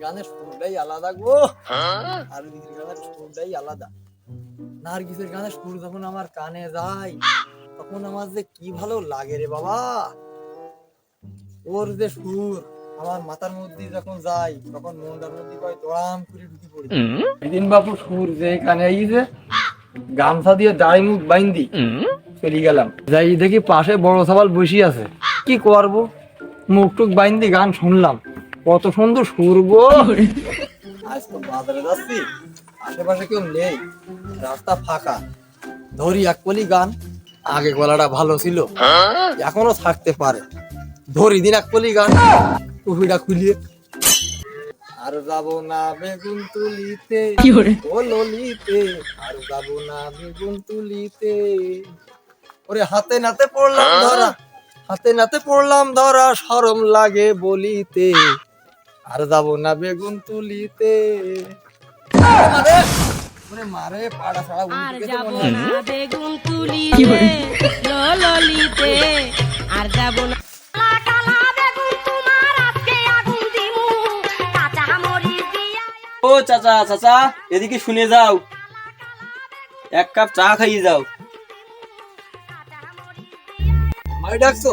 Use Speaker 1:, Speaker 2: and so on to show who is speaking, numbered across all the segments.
Speaker 1: গানের সুরটাই আলাদা গো। নার্গিসের গানের সুরটাই আলাদা। নার্গিসের গানের সুর যখন আমার কানে যায় তখন আমার যে কি ভালো লাগে রে বাবা। ওর যে সুর আমার মাথার মধ্যে যখন যায় তখন মনটার মধ্যে কয় দড়াম করে ঢুকে পড়ি। সেদিন বাবু সুর যে কানে আইছে গামছা দিয়ে দাড়ি মুখ বাইন্দি চলে গেলাম, যাই দেখি পাশে বড় সবাল বসে আছে। কি করব, মুখ টুক বাইন্দি গান শুনলাম, কত সুন্দর সুর গো। আজ তো বাজারে যাচ্ছি, আশেপাশে কেউ নেই, রাস্তা ফাঁকা, ধরি এক কলি গান। আগে গলাটা ভালো ছিল, এখনো থাকতে পারে, ধরি দিন এক কলি গান, টুপিটা খুলিয়ে। আর যাবো না বেগুন তুলিতে ও ললিতে, আর যাবো না বেগুন তুলিতে। ওরে হাতে নাতে পড়লাম ধরা, হাতে নাতে পড়লাম ধরা, শরম লাগে বলিতে, আর যাবো না বেগুন তুলিতে। ওরে মারে পাড়া ছাড়া
Speaker 2: আর যাবো না বেগুন তুলিতে ললিতে, আর যাবো না
Speaker 3: ও চাচা চাচা এদিকে শুনে যাও, এক কাপ চা খাইয়ে যাও।
Speaker 1: মাই ডাকছো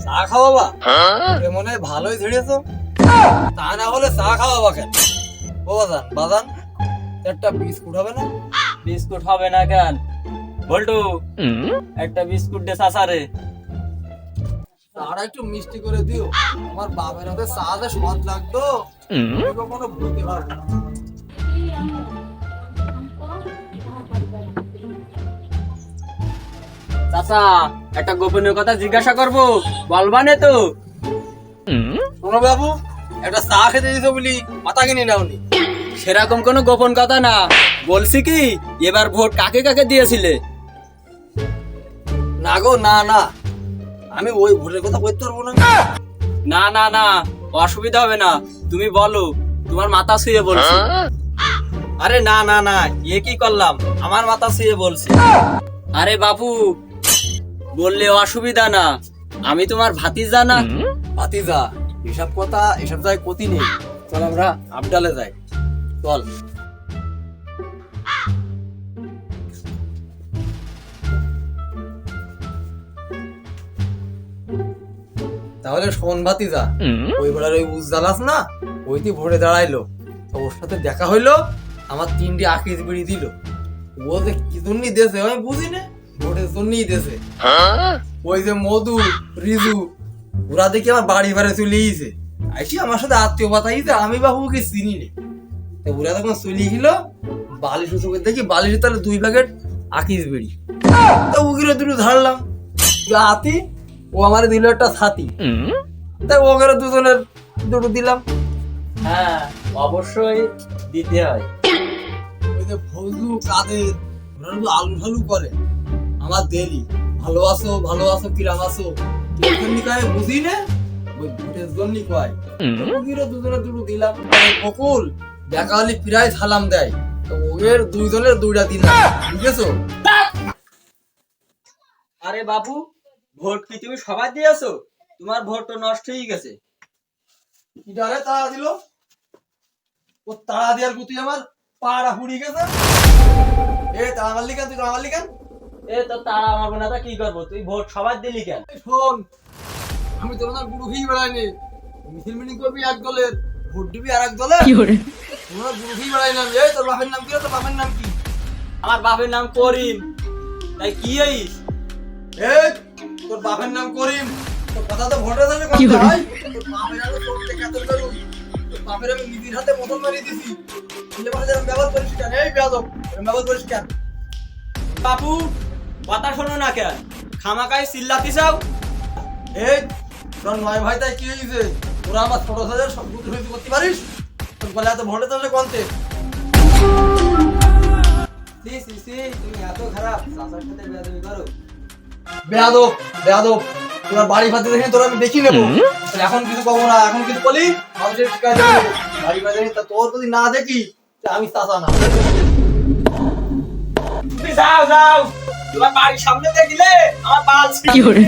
Speaker 1: চা খাওয়াবা? মনে হয় ভালোই ছেড়েছো, তা না হলে চা খাওয়াবা কেন? ও বাজান বাজান, একটা বিস্কুট হবে না?
Speaker 3: বিস্কুট হবে না কেন? বল্টু একটা বিস্কুট দে চাচারে।
Speaker 1: চাটা একটু মিষ্টি করে দিও, আমার বাবার হাতে চা যে স্বাদ লাগতো আমি কখনো ভুলতে পারবো না।
Speaker 3: চাচা একটা গোপনীয় কথা জিজ্ঞাসা করবো, বলবানে তো?
Speaker 1: শোনো বাবু, একটা চা খেতে দিছো বলি মাথা কিনে নাওনি।
Speaker 3: সেরকম কোনো গোপন কথা না, বলছি কি এবার ভোট কাকে কাকে দিয়েছিলে?
Speaker 1: না গো না না, আমি ওই ভোটের কথা বলতে পারবো না।
Speaker 3: না না না, অসুবিধা হবে না, তুমি বলো, তোমার মাথা ছুঁয়ে বলছি।
Speaker 1: আরে না না না, এ কি করলাম, আমার মাথা ছুঁয়ে বলছি।
Speaker 3: আরে বাপু বললে অসুবিধা না, আমি তোমার ভাতিজা না?
Speaker 1: ভাতিজা এসব কথা এসব জায়গায় ক্ষতি নেই, চল আমরা আবডালে যাই, চল। তাহলে শোন ভাতিজা, ওই বেলার ওই উজ্জালাস না, ওইটি ভোরে দাঁড়াইলো, তো ওর সাথে দেখা হইলো, আমার 3টি আকিস বিড়ি দিল। ও যে কি জন্যই দেশে আমি বুঝি না, ভোটের জন্যই দেশে। ওই যে মধু রিজু ওরা দেখি আমার বাড়ি ভাড়ে চলে গেছে, আইসি আমার সাথে আত্মীয় পাতাইছে, আমি বাবুকে চিনি নে। তো ওরা তখন চলে গেল, বালিশ উঁচু দেখি বালিশের তাহলে 2 প্যাকেট আকিস বিড়ি, তো ওগুলো দুটো ধারলাম হাতি, ও আমার দিল একটা ছাতি, তাই ওগুলো দুজনের দুটো দিলাম।
Speaker 3: হ্যাঁ অবশ্যই দিতে হয়।
Speaker 1: ওই যে ফজলু কাদের ওরা তো আলু ঢালু করে, আমার দেলি ভালো আছো কিরাম আছো, এখানে কায় বুঝি না, ওই ভোটের জন্যই কয়। ওগিরও দুজনের দুটো দিলাম। বকুল দেখা হলে প্রায় সালাম দেয়, তো ওদের দুইজনের 2টা দিলাম, বুঝেছো?
Speaker 3: আরে বাবু ভোট কি তুমি সবাই দিয়েছো? তোমার ভোট তো নষ্ট হয়ে গেছে।
Speaker 1: কি ডারে তাড়া দিল, ও তাড়া দেওয়ার গুতি আমার পাড়া ফুড়ি গেছে। এ তাড়া মারলি কেন, তুই তাড়া মারলি কেন?
Speaker 3: এ তো তারা আমার বোনা তা কি করবো, তুই ভোট সবাই দিলি কেন?
Speaker 1: শোন, আমি তোর না গুরু খেয়ে বেড়াইনি, মিছিল মিটিং করবি এক দলের, ভোট দিবি আর এক দলের, তোমরা গুরু খেয়ে বেড়াই না। এই তোর বাপের নাম কি রে, তোর বাপের নাম কি?
Speaker 3: আমার বাপের নাম করিম, তাই কি হইস?
Speaker 1: এই তোর বাপের নাম করিম, তোর কথা তো ভোটে যাবে কোন ভাই? তোর বাপের আগে তোর থেকে এত করু, তোর বাপের আমি নিজের হাতে বোতল মারি দিছি, তুই মানে যেন ব্যবহার করিস কেন? এই বেয়াদব, ব্যবহার করিস কেন?
Speaker 3: বাপু কথা শোনো না কেন, খামাকাই চিল্লাতি চাও?
Speaker 1: এই তোর নয় ভাই তাই কি হয়েছে, তোরা আমার ছোট সাজার সব গুট হইতে করতে পারিস? তোর বলে এত ভোটে তাহলে কোনতে?
Speaker 3: তুমি এত খারাপ, চাচার সাথে বেয়াদবি করো?
Speaker 1: বেয়াদব বেয়াদব, তোর বাড়ি ভাতে দেখে তোর আমি দেখি নেবো, এখন কিছু কবো না, এখন কিছু বলি মানুষের শিকায়ত করবো। বাড়ি ভাতে দেখে তোর যদি না দেখি আমি চাচা না।
Speaker 3: তুমি যাও যাও, তোমার বাড়ির সামনে দেখলে আমার বাল ছিঁড়ে